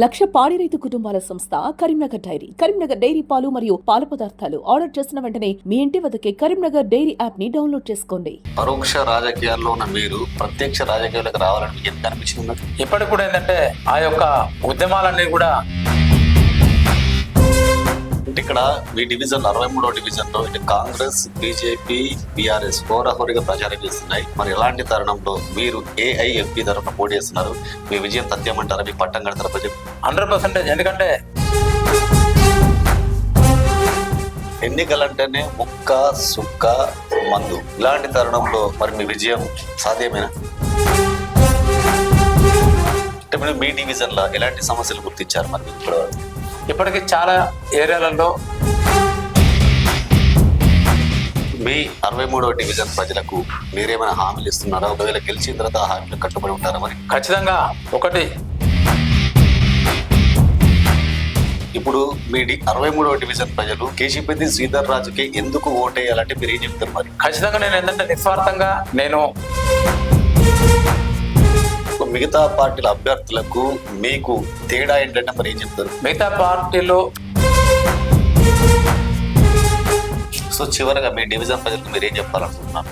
లక్ష పాడి రైతు కుటుంబాల సంస్థ కరీంనగర్ డైరీ. కరీంనగర్ డైరీ పాలు మరియు పాల పదార్థాలు ఆర్డర్ చేసిన వెంటనే మీ ఇంటి వద్దకే కరీంనగర్ డైరీ యాప్ ని డౌన్లోడ్ చేసుకోండి. పరోక్ష రాజకీయాల్లో ఉన్న మీరు ప్రత్యక్ష రాజకీయాలకు రావాలని మీకు ఎంత అనిపించింది? ఇప్పటికి కూడా ఏంటంటే ఆ యొక్క ఉద్యమాలన్నీ కూడా ఇక్కడ మీ డివిజన్ 63వ డివిజన్ లో ఇటు కాంగ్రెస్, బీజేపీ, బీఆర్ఎస్ హోరాహోరీగా ప్రచారం చేస్తున్నాయి. మరి ఎలాంటి తరుణంలో మీరు ఏఐఎఫ్పి తరఫున పోటీ చేస్తున్నారు? మీ విజయం తథ్యం అంటారా? మీ పట్టం కడతారా ప్రజలు? 100%. ఎందుకంటే ఎన్నికలంటేనే ముక్క సుక్క మందు. ఇలాంటి తరుణంలో మరి మీ విజయం సాధ్యమేనా? అంటే మీరు మీ డివిజన్ లో ఎలాంటి సమస్యలు గుర్తించారు మరి ఇప్పుడు? ఇప్పటికీ చాలా ఏరియాలలో మీ 63వ డివిజన్ ప్రజలకు మీరేమైనా హామీలు ఇస్తున్నారా? ఒకవేళ గెలిచిన తర్వాత ఆ హామీలు కట్టుబడి ఉంటారా? మరి ఖచ్చితంగా ఒకటి ఇప్పుడు మీ 63వ డివిజన్ ప్రజలు కేశీపతి శ్రీధర్ రాజుకి ఎందుకు ఓటేయాలంటే మీరు ఏం చెప్తారు? మరి ఖచ్చితంగా నేను ఏంటంటే నిస్వార్థంగా నేను మిగతా పార్టీల అభ్యర్థులకు మీకు తేడా ఏంటంటే మరి ఏం చెప్తారు? మిగతా పార్టీలు సో చివరగా మీ డివిజన్ ప్రజలకు మీరు ఏం చెప్పాలనుకుంటున్నారు?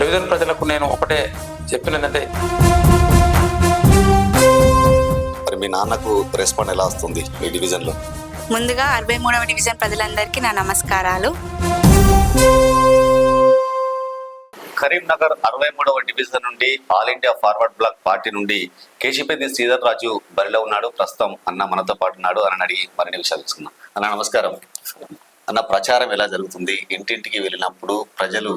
డివిజన్ ప్రజలకు నేను ఒకటే చెప్పినదంటే, మరి మీ నాన్నకు రెస్పాండ్ ఎలా వస్తుంది మీ డివిజన్ లో? ముందుగా 63వ డివిజన్ ప్రజలందరికీ నా నమస్కారాలు. కరీంనగర్ 63వ డివిజన్ నుండి All India Forward Bloc party నుండి కేశీపతి శ్రీధర్ రాజు బరిలో ఉన్నాడు. ప్రస్తుతం అన్న మనతో పాటు ఉన్నాడు. అని అడిగి మరిన్ని విషయాలు తెలుసుకున్నాం. అన్న నమస్కారం. అన్న, ప్రచారం ఎలా జరుగుతుంది? ఇంటింటికి వెళ్ళినప్పుడు ప్రజలు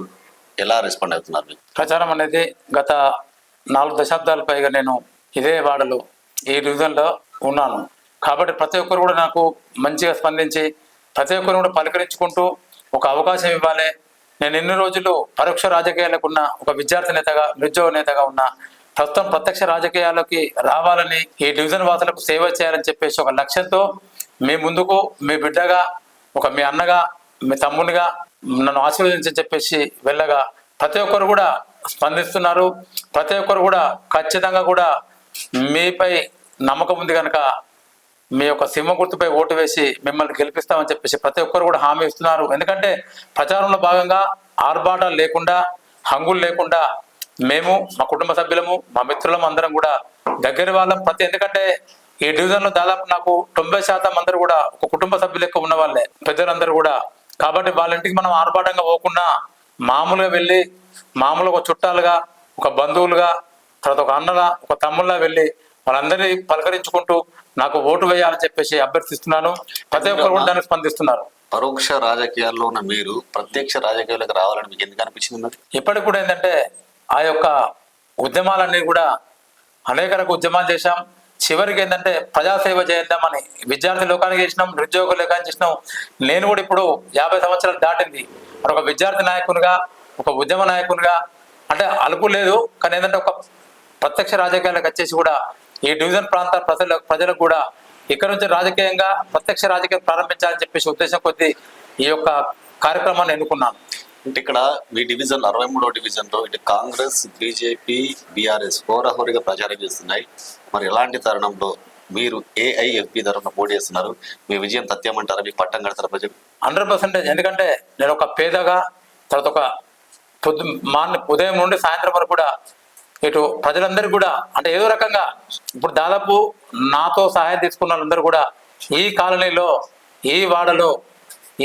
ఎలా రెస్పాండ్ అవుతున్నారు? ప్రచారం అనేది గత 4 దశాబ్దాల పైగా నేను ఇదే వాడలో ఈ డివిజన్లో ఉన్నాను. కాబట్టి ప్రతి ఒక్కరు కూడా నాకు మంచిగా స్పందించి ప్రతి ఒక్కరు కూడా పలకరించుకుంటూ ఒక అవకాశం ఇవ్వాలి. నేను ఎన్ని రోజులు పరోక్ష రాజకీయాలకు ఉన్న ఒక విద్యార్థి నేతగా, నిరుద్యోగ నేతగా ఉన్నా, ప్రస్తుతం ప్రత్యక్ష రాజకీయాలకి రావాలని, ఈ డివిజన్ వాసులకు సేవ చేయాలని చెప్పేసి ఒక లక్ష్యంతో మీ ముందుకు మీ బిడ్డగా, ఒక మీ అన్నగా, మీ తమ్మునిగా నన్ను ఆశీర్వదించని చెప్పేసి వెళ్ళగా ప్రతి ఒక్కరు కూడా స్పందిస్తున్నారు. ప్రతి ఒక్కరు కూడా ఖచ్చితంగా కూడా మీపై నమ్మకం ఉంది కనుక మీ యొక్క సింహ గుర్తుపై ఓటు వేసి మిమ్మల్ని గెలిపిస్తామని చెప్పేసి ప్రతి ఒక్కరు కూడా హామీ ఇస్తున్నారు. ఎందుకంటే ప్రచారంలో భాగంగా ఆర్భాటాలు లేకుండా, హంగులు లేకుండా మేము, మా కుటుంబ సభ్యులము, మా మిత్రులము అందరం కూడా దగ్గర వాళ్ళం. ఎందుకంటే ఈ డివిజన్లో దాదాపు నాకు 90% అందరూ కూడా ఒక కుటుంబ సభ్యులు ఎక్కువ ఉన్న వాళ్ళే, పెద్దలందరూ కూడా. కాబట్టి వాళ్ళ ఇంటికి మనం ఆర్భాటంగా పోకుండా మామూలుగా వెళ్ళి, మామూలుగా ఒక చుట్టాలుగా, ఒక బంధువులుగా, తర్వాత ఒక అన్నలా, ఒక తమ్ముళ్ళ వెళ్ళి వాళ్ళందరినీ పలకరించుకుంటూ నాకు ఓటు వేయాలని చెప్పేసి అభ్యర్థిస్తున్నాను. ప్రతి ఒక్కరు కూడా దానికి స్పందిస్తున్నారు. పరోక్ష రాజకీయాల్లో ఉన్న మీరు ప్రత్యక్ష రాజకీయాలకు రావాలని మీకు ఎందుకు అనిపించింది? ఇప్పటికి కూడా ఏంటంటే ఆ యొక్క ఉద్యమాలన్నీ కూడా అనేక రకాల ఉద్యమాలు చేశాం. చివరికి ఏంటంటే ప్రజాసేవ చేద్దామని విద్యార్థి లోకానికి చేసినాం, నిరుద్యోగ లోకానికి చేసినాం. నేను కూడా ఇప్పుడు 50 సంవత్సరాలు దాటింది. ఒక విద్యార్థి నాయకునిగా, ఒక ఉద్యమ నాయకునిగా అంటే అలుపు లేదు. కానీ ఏంటంటే ఒక ప్రత్యక్ష రాజకీయాలకు వచ్చేసి కూడా ఈ డివిజన్ ప్రాంత ప్రజలకు కూడా ఇక్కడ నుంచి రాజకీయంగా ప్రత్యక్ష రాజకీయం ప్రారంభించాలని చెప్పేసి ఉద్దేశం కొద్దీ ఈ యొక్క కార్యక్రమాన్ని ఎన్నుకున్నాను. అంటే ఇక్కడ మీ డివిజన్ 63వ డివిజన్ లో ఇటు కాంగ్రెస్, బీజేపీ, బీఆర్ఎస్ హోరాహోరీగా ప్రచారం చేస్తున్నాయి. మరి ఎలాంటి తరుణంలో మీరు ఏఐఎఫ్పి తరఫున పోటీ చేస్తున్నారు? మీ విజయం తథ్యం అంటారా? మీ పట్టం కడతారా ప్రజలు? 100%. ఎందుకంటే నేను ఒక పేదగా, తర్వాత ఒక ఉదయం నుండి సాయంత్రం వరకు కూడా ఇటు ప్రజలందరూ కూడా అంటే ఏదో రకంగా ఇప్పుడు దాదాపు నాతో సహాయం తీసుకున్న వాళ్ళందరూ కూడా ఈ కాలనీలో, ఈ వాడలో,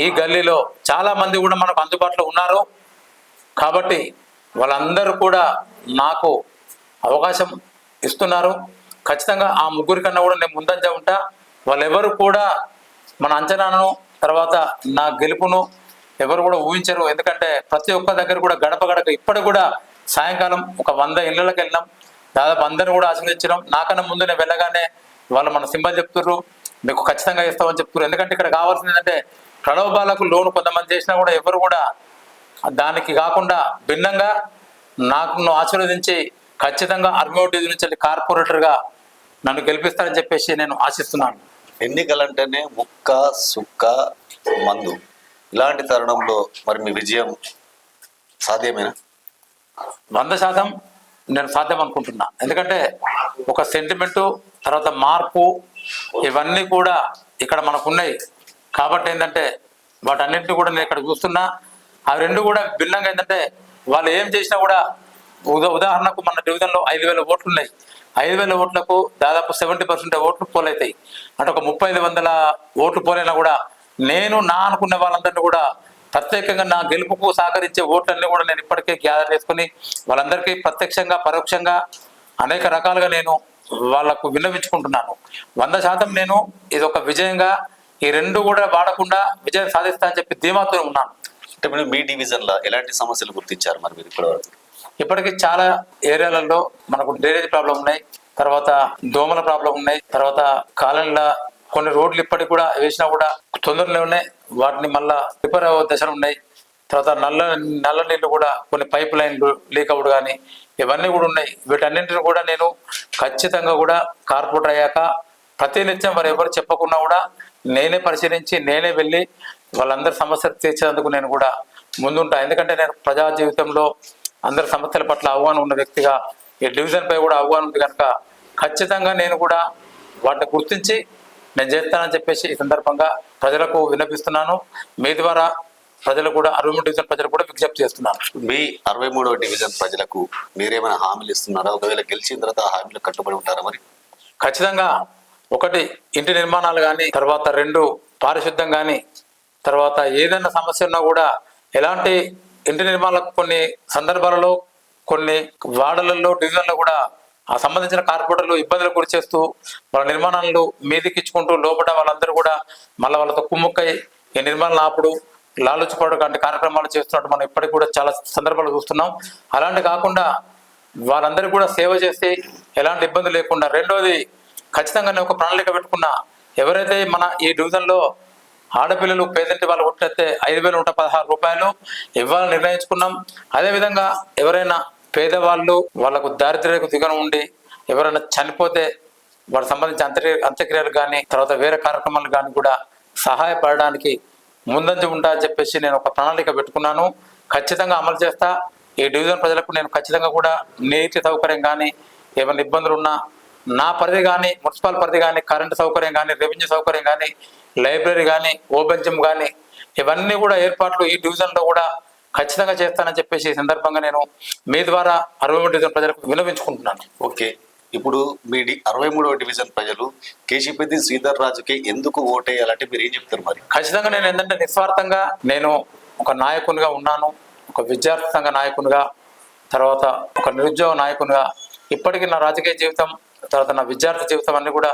ఈ గల్లీలో చాలా మంది కూడా మనకు అందుబాటులో ఉన్నారు. కాబట్టి వాళ్ళందరూ కూడా నాకు అవకాశం ఇస్తున్నారు. ఖచ్చితంగా ఆ ముగ్గురి కన్నా కూడా నేను ముందంజ ఉంటా. వాళ్ళెవరు కూడా మన అంచనాను, తర్వాత నా గెలుపును ఎవరు కూడా ఊహించరు. ఎందుకంటే ప్రతి ఒక్క దగ్గర కూడా గడప గడప ఇప్పటికి కూడా సాయంకాలం ఒక 100 ఇళ్ళకి వెళ్ళినాం. దాదాపు అందరిని కూడా ఆశీర్వదించడం. నాకన్నా ముందు నేను వెళ్ళగానే వాళ్ళు మన సింబల్ చెప్తుర్రు, మీకు ఖచ్చితంగా ఇస్తామని చెప్తున్నారు. ఎందుకంటే ఇక్కడ కావాల్సింది ఏంటంటే ప్రలోభాలకు లోను కొంతమంది చేసినా కూడా ఎవరు కూడా దానికి కాకుండా భిన్నంగా నాకు ఆశీర్వదించి ఖచ్చితంగా 63వ డివిజన్ నుంచి కార్పొరేటర్గా నన్ను గెలిపిస్తారని చెప్పేసి నేను ఆశిస్తున్నాను. ఎన్నికలంటేనే ముక్క సుక్క మందు. ఇలాంటి తరుణంలో మరి మీ విజయం సాధ్యమేనా? 100% నేను సాధ్యం అనుకుంటున్నా. ఎందుకంటే ఒక సెంటిమెంటు, తర్వాత మార్పు, ఇవన్నీ కూడా ఇక్కడ మనకు ఉన్నాయి. కాబట్టి ఏంటంటే వాటన్నింటినీ కూడా నేను ఇక్కడ చూస్తున్నా. అవి రెండు కూడా భిన్నంగా ఏంటంటే వాళ్ళు ఏం చేసినా కూడా ఉదాహరణకు మన డివిజన్లో 5,000 ఓట్లు ఉన్నాయి. 5,000 ఓట్లకు దాదాపు 70% ఓట్లు పోలవుతాయి. అంటే ఒక 3,500 ఓట్లు పోలైనా కూడా నేను అనుకున్న వాళ్ళందరినీ కూడా ప్రత్యేకంగా నా గెలుపుకు సహకరించే ఓట్లన్నీ కూడా నేను ఇప్పటికే గ్యాదర్ చేసుకుని వాళ్ళందరికీ ప్రత్యక్షంగా పరోక్షంగా అనేక రకాలుగా నేను వాళ్ళకు విన్నవించుకుంటున్నాను. 100% నేను ఇది ఒక విజయంగా ఈ రెండు కూడా వాడకుండా విజయం సాధిస్తా అని చెప్పి ధీమాతో ఉన్నాను. అంటే మీరు మీ డివిజన్లో ఎలాంటి సమస్యలు గుర్తించారు మరి మీరు ఇప్పటివరకు? ఇప్పటికీ చాలా ఏరియాలలో మనకు డ్రైనేజ్ ప్రాబ్లం ఉన్నాయి, తర్వాత దోమల ప్రాబ్లం ఉన్నాయి, తర్వాత కాలనీల కొన్ని రోడ్లు ఇప్పటికి కూడా వేసినా కూడా తొందరలో ఉన్నాయి, వాటిని మళ్ళా రిపేర్ దశలు ఉన్నాయి. తర్వాత నల్ల నీళ్లు కూడా కొన్ని పైప్ లైన్లు లీక్ అవుట్ కానీ ఇవన్నీ కూడా ఉన్నాయి. వీటన్నింటిని కూడా నేను ఖచ్చితంగా కూడా కార్పొరేటర్ అయ్యాక ప్రతినిత్యం వారు ఎవరు చెప్పకుండా కూడా నేనే పరిశీలించి నేనే వెళ్ళి వాళ్ళందరి సమస్యలు తీర్చేందుకు నేను కూడా ముందుంటా. ఎందుకంటే నేను ప్రజా జీవితంలో అందరి సమస్యల పట్ల అవగాహన ఉన్న వ్యక్తిగా ఈ డివిజన్ పై కూడా అవగాహన ఉంది కనుక ఖచ్చితంగా నేను కూడా వాటిని గుర్తించి నేను చేస్తానని చెప్పేసి ఈ సందర్భంగా ప్రజలకు విన్నపిస్తున్నాను. మీ ద్వారా ప్రజలు కూడా 63 డివిజన్ ప్రజలు కూడా విజ్ఞప్తి చేస్తున్నాను. మీ 63వ డివిజన్ ప్రజలకు మీరేమైనా హామీలు ఇస్తున్నారా? ఒకవేళ గెలిచిన తర్వాత ఆ హామీలు కట్టుబడి ఉంటారా? మరి ఖచ్చితంగా 1 ఇంటి నిర్మాణాలు కానీ, తర్వాత 2 పారిశుద్ధ్యం కానీ, తర్వాత ఏదైనా సమస్య ఉన్నా కూడా ఎలాంటి ఇంటి నిర్మాణాలకు కొన్ని సందర్భాలలో కొన్ని వార్డులలో డివిజన్లో కూడా ఆ సంబంధించిన కార్పొరేటర్లు ఇబ్బందులు గురి చేస్తూ వాళ్ళ నిర్మాణాలను మీదికిచ్చుకుంటూ లోపల వాళ్ళందరూ కూడా మళ్ళీ వాళ్ళతో కుమ్ముక్కై ఈ నిర్మాణాలు ఆపుడు లాలుచిపోవడం లాంటి కార్యక్రమాలు చేస్తున్నట్టు మనం ఇప్పటికి కూడా చాలా సందర్భాలు చూస్తున్నాం. అలాంటి కాకుండా వాళ్ళందరికీ కూడా సేవ చేసి ఎలాంటి ఇబ్బంది లేకుండా, రెండోది ఖచ్చితంగా నేను ఒక ప్రణాళిక పెట్టుకున్నా. ఎవరైతే మన ఈ డివిజన్లో ఆడపిల్లలు పేదంటి వాళ్ళు కొట్లయితే 5,116 రూపాయలు ఇవ్వాలని నిర్ణయించుకున్నాం. అదేవిధంగా ఎవరైనా పేదవాళ్ళు వాళ్ళకు దారిద్ర్యకు దిగన ఉండి ఎవరైనా చనిపోతే వాళ్ళకి సంబంధించిన అంత్యక్రియలు కానీ, తర్వాత వేరే కార్యక్రమాలు కానీ కూడా సహాయపడడానికి ముందంజ ఉంటా అని చెప్పేసి నేను ఒక ప్రణాళిక పెట్టుకున్నాను. ఖచ్చితంగా అమలు చేస్తా. ఈ డివిజన్ ప్రజలకు నేను ఖచ్చితంగా కూడా నీటి సౌకర్యం కానీ, ఏమైనా ఇబ్బందులు ఉన్నా నా పరిధి కానీ, మున్సిపల్ పరిధి కానీ, కరెంటు సౌకర్యం కానీ, రెవెన్యూ సౌకర్యం కానీ, లైబ్రరీ కానీ, ఓపెన్ జిమ్ కానీ ఇవన్నీ కూడా ఏర్పాట్లు ఈ డివిజన్లో కూడా ఖచ్చితంగా చేస్తానని చెప్పేసి ఈ సందర్భంగా నేను మీ ద్వారా 63 డివిజన్ ప్రజలకు విన్నవించుకుంటున్నాను. ఓకే, ఇప్పుడు మీ 63వ డివిజన్ ప్రజలు కేశిపతి శ్రీధర్ రాజుకి ఎందుకు ఓటేయాలంటే మీరు ఏం చెప్తారు? మరి ఖచ్చితంగా నేను ఏంటంటే నిస్వార్థంగా నేను ఒక నాయకునిగా ఉన్నాను, ఒక విద్యార్థి సంఘ నాయకునిగా, తర్వాత ఒక నిరుద్యోగ నాయకునిగా. ఇప్పటికీ నా రాజకీయ జీవితం, తర్వాత నా విద్యార్థి జీవితం అన్ని కూడా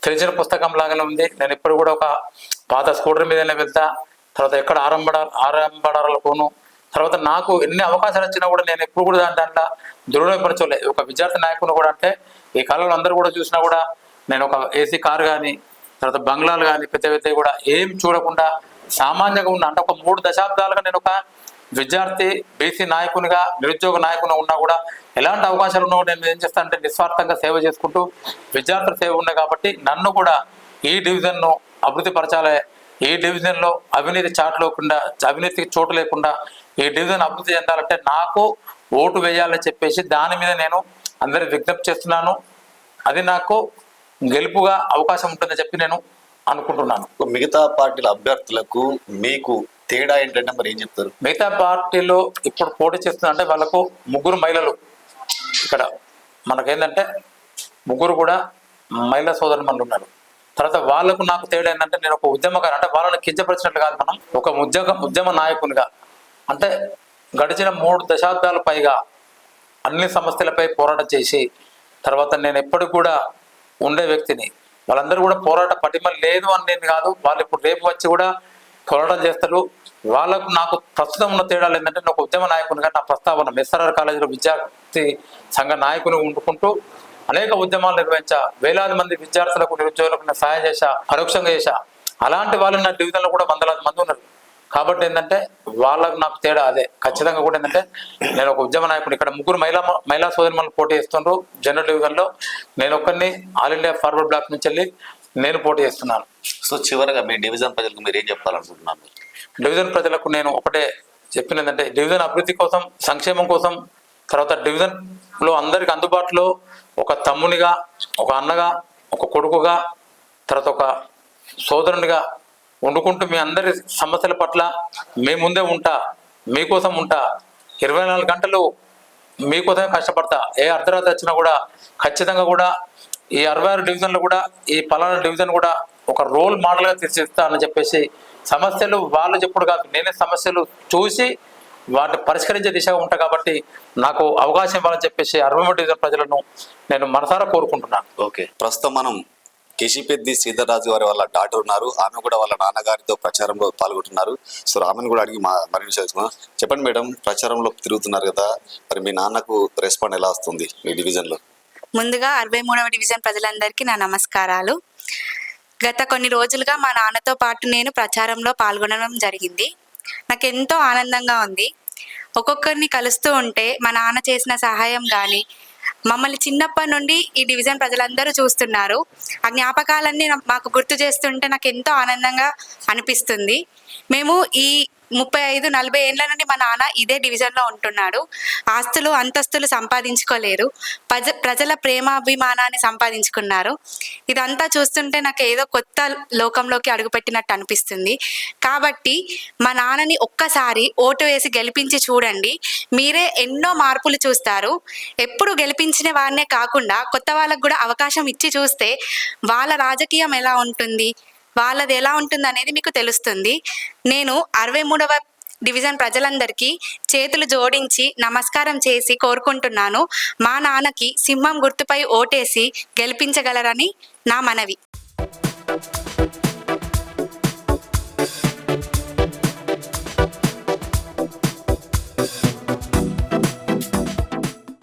తెలిసిన పుస్తకం లాగానే ఉంది. నేను ఇప్పుడు కూడా ఒక పాత స్కూటర్ మీదనే వెళ్తా, తర్వాత ఎక్కడ ఆరంభడారాలు పోను. తర్వాత నాకు ఎన్ని అవకాశాలు వచ్చినా కూడా నేను ఎప్పుడు కూడా దాంట్లో దుర్వినియోగపరచలే. ఒక విద్యార్థి నాయకుని కూడా అంటే ఈ కాలంలో అందరూ కూడా చూసినా కూడా నేను ఒక ఏసీ కారు కానీ, తర్వాత బంగ్లాలు కానీ పెద్ద కూడా ఏం చూడకుండా సామాన్యంగా ఉన్నా. అంటే ఒక 3 దశాబ్దాలుగా నేను ఒక విద్యార్థి బీసీ నాయకునిగా, నిరుద్యోగ నాయకునిగా ఉన్నా కూడా ఎలాంటి అవకాశాలు ఉన్నా నేను ఏం చేస్తానంటే నిస్వార్థంగా సేవ చేసుకుంటూ విద్యార్థుల సేవ ఉన్నాయి. కాబట్టి నన్ను కూడా ఈ డివిజన్ను అభివృద్ధి పరచాలి, ఈ డివిజన్లో అవినీతికి చోటు లేకుండా ఈ డివిజన్ అభివృద్ధి చెందాలంటే నాకు ఓటు వేయాలని చెప్పేసి దాని మీద నేను అందరికి విజ్ఞప్తి చేస్తున్నాను. అది నాకు గెలుపుగా అవకాశం ఉంటుందని చెప్పి నేను అనుకుంటున్నాను. మిగతా పార్టీల అభ్యర్థులకు మీకు తేడా ఏంటంటే మరి ఏం చెప్తారు? మిగతా పార్టీలు ఇప్పుడు పోటీ చేస్తుందంటే వాళ్ళకు 3 మహిళలు, ఇక్కడ మనకేంటంటే 3 కూడా మహిళా సోదరుమణులు ఉన్నారు. తర్వాత వాళ్ళకు నాకు తేడా ఏంటంటే నేను ఒక ఉద్యమకారు, అంటే వాళ్ళని కించపరిచినట్లు కాదు, మనం ఒక ఉద్యమ నాయకునిగా, అంటే గడిచిన 3 దశాబ్దాల పైగా అన్ని సమస్యలపై పోరాటం చేసి తర్వాత నేను ఎప్పటికి కూడా ఉండే వ్యక్తిని. వాళ్ళందరూ కూడా పోరాట పటిమ లేదు అని నేను కాదు, వాళ్ళు ఇప్పుడు రేపు వచ్చి కూడా పోరాటం చేస్తారు. వాళ్ళకు నాకు ప్రస్తుతం ఉన్న తేడాలు ఏంటంటే నేను ఒక ఉద్యమ నాయకునిగా నా ప్రస్తావన ఎస్ఆర్ఆర్ కాలేజీలో విద్యార్థి సంఘ నాయకుని ఉండుకుంటూ అనేక ఉద్యమాలు నిర్వహించా, వేలాది మంది విద్యార్థులకు నిరుద్యోగులకు నేను సహాయం చేశా, పరోక్షంగా చేశా. అలాంటి వాళ్ళు నా డివిజన్లో కూడా 100,000 మంది ఉన్నారు. కాబట్టి ఏంటంటే వాళ్ళకు నాకు తేడా అదే. ఖచ్చితంగా కూడా ఏంటంటే నేను ఒక ఉద్యమ నాయకుడు. ఇక్కడ 3 మహిళా సోదరులు పోటీ చేస్తున్నారు జనరల్ డివిజన్లో. నేను ఒక్కరిని ఆల్ ఇండియా ఫార్వర్డ్ బ్లాక్ నుంచి వెళ్ళి నేను పోటీ చేస్తున్నాను. సో చివరగా మీ డివిజన్ ప్రజలకు మీరు ఏం చెప్పాలనుకుంటున్నారు? డివిజన్ ప్రజలకు నేను ఒకటే చెప్పినదంటే డివిజన్ అభివృద్ధి కోసం, సంక్షేమం కోసం, తర్వాత డివిజన్లో అందరికి అందుబాటులో ఒక తమ్మునిగా, ఒక అన్నగా, ఒక కొడుకుగా తర్వాత ఒక సోదరునిగా వండుకుంటూ మీ అందరి సమస్యల పట్ల మీ ముందే ఉంటా, మీకోసం ఉంటా, 24 గంటలు మీకోసమే కష్టపడతా. ఏ అర్ధరాత్రి వచ్చినా కూడా ఖచ్చితంగా కూడా ఈ 66 డివిజన్లు కూడా ఈ పలానా డివిజన్ కూడా ఒక రోల్ మోడల్గా తీర్చిస్తా అని చెప్పేసి సమస్యలు వాళ్ళు చెప్పుడు కాదు, నేనే సమస్యలు చూసి వాటిని పరిష్కరించే దిశగా ఉంటా. కాబట్టి నాకు అవకాశం ఇవ్వాలని చెప్పేసి 63 డివిజన్ ప్రజలను నేను మనసారా కోరుకుంటున్నాను. ఓకే, ప్రస్తుతం మనం కేశిపెద్ది శ్రీధర్రాజు గారి వాళ్ళ డాక్టర్ ఉన్నారు. ఆమె కూడా వాళ్ళ నాన్నగారితో ప్రచారంలో పాల్గొంటున్నారు. సో ఆమెను కూడా అడిగి మరిన్ని విషయాలు తెలుసుకుందాం. చెప్పండి మేడం, ప్రచారంలో తిరుగుతున్నారు కదా, మరి మీ నాన్నకు రెస్పాండ్ ఎలా వస్తుంది మీ డివిజన్లో? ముందుగా 63వ డివిజన్ ప్రజలందరికీ నా నమస్కారాలు. గత కొన్ని రోజులుగా మా నాన్నతో పాటు నేను ప్రచారంలో పాల్గొనడం జరిగింది. నాకు ఎంతో ఆనందంగా ఉంది. ఒక్కొక్కరిని కలుస్తూ ఉంటే మా నాన్న చేసిన సహాయం కానీ, మమ్మల్ని చిన్నప్పటి నుండి ఈ డివిజన్ ప్రజలందరూ చూస్తున్నారు. ఆ జ్ఞాపకాలన్నీ మాకు గుర్తు చేస్తుంటే నాకు ఎంతో ఆనందంగా అనిపిస్తుంది. మేము ఈ 35-40 ఏళ్ళ నుండి మా నాన్న ఇదే డివిజన్లో ఉంటున్నాడు. ఆస్తులు అంతస్తులు సంపాదించుకోలేరు, ప్రజల ప్రేమాభిమానాన్ని సంపాదించుకున్నారు. ఇదంతా చూస్తుంటే నాకు ఏదో కొత్త లోకంలోకి అడుగుపెట్టినట్టు అనిపిస్తుంది. కాబట్టి మా నాన్నని ఒక్కసారి ఓటు వేసి గెలిపించి చూడండి. మీరే ఎన్నో మార్పులు చూస్తారు. ఎప్పుడు గెలిపించిన వారినే కాకుండా కొత్త వాళ్ళకు కూడా అవకాశం ఇచ్చి చూస్తే వాళ్ళ రాజకీయం ఎలా ఉంటుంది, వాళ్ళది ఎలా ఉంటుంది అనేది మీకు తెలుస్తుంది. నేను 63వ డివిజన్ ప్రజలందరికీ చేతులు జోడించి నమస్కారం చేసి కోరుకుంటున్నాను, మా నాన్నకి సింహం గుర్తుపై ఓటేసి గెలిపించగలరని నా మనవి.